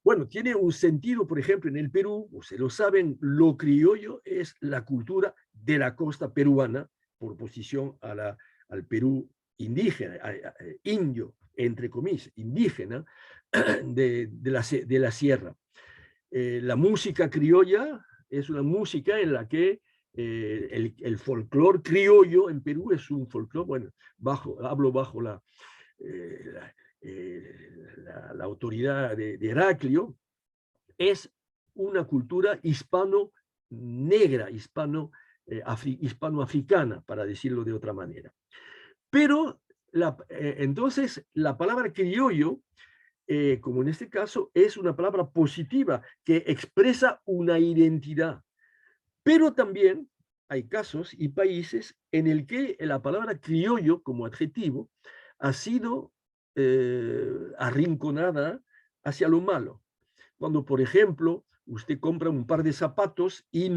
Bueno, tiene un sentido, por ejemplo, en el Perú, ustedes lo saben, lo criollo es la cultura de la costa peruana, por oposición al Perú indígena, indio, entre comillas, indígena, de la sierra. La música criolla es una música en la que el folclore criollo en Perú es un folclore, bueno, hablo bajo la autoridad de Heraclio, es una cultura hispano-negra, hispano-africana, para decirlo de otra manera. Pero entonces la palabra criollo, como en este caso, es una palabra positiva que expresa una identidad. Pero también hay casos y países en el que la palabra criollo como adjetivo ha sido arrinconada hacia lo malo. Cuando, por ejemplo, usted compra un par de zapatos y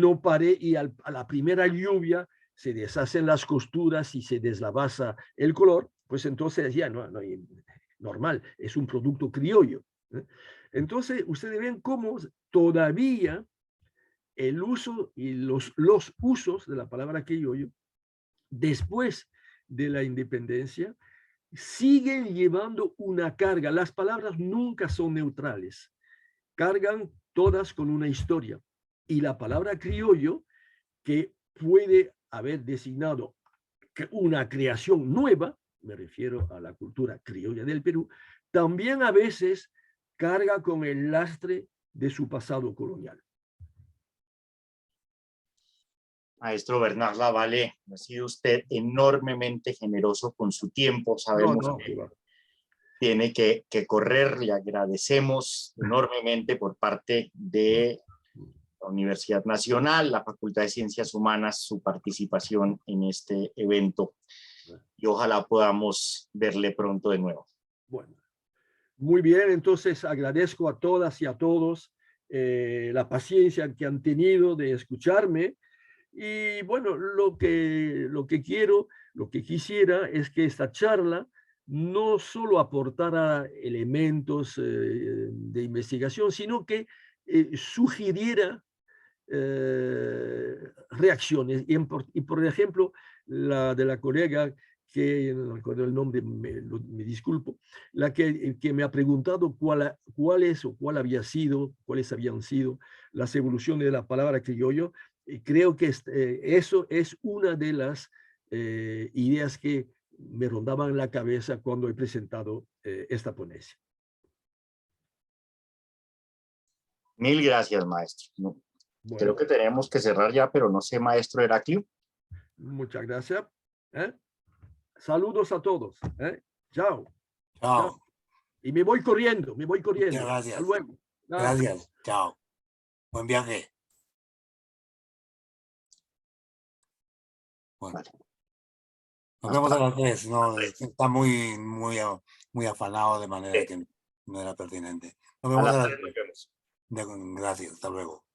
a la primera lluvia se deshacen las costuras y se deslavasa el color, pues entonces ya no normal, es un producto criollo. Entonces, ustedes ven cómo todavía el uso y los usos de la palabra criollo después de la independencia siguen llevando una carga. Las palabras nunca son neutrales, cargan todas con una historia. Y la palabra criollo, que puede haber designado una creación nueva, me refiero a la cultura criolla del Perú, también a veces carga con el lastre de su pasado colonial. Maestro Bernard Lavalle, ha sido usted enormemente generoso con su tiempo. Sabemos que tiene que correr. Le agradecemos enormemente por parte de la Universidad Nacional, la Facultad de Ciencias Humanas, su participación en este evento. Y ojalá podamos verle pronto de nuevo. Bueno, muy bien, entonces agradezco a todas y a todos la paciencia que han tenido de escucharme. Y bueno, lo que quisiera es que esta charla no solo aportara elementos de investigación, sino que sugiriera reacciones. Y por ejemplo, la de la colega, que no recuerdo el nombre, me disculpo, la que me ha preguntado cuáles habían sido las evoluciones de la palabra criollo. Creo que eso es una de las ideas que me rondaban la cabeza cuando he presentado esta ponencia. Mil gracias, maestro. No, bueno, creo que tenemos que cerrar ya, pero no sé, maestro Heraclio. Muchas gracias. Saludos a todos. Chao. Chao. Y me voy corriendo. Muchas gracias. Hasta luego. Gracias. Chao. Buen viaje. Bueno. Vale. Nos vemos a las 3. No, está muy afanado, de manera que no era pertinente. Nos vemos a las 3. Gracias. Hasta luego.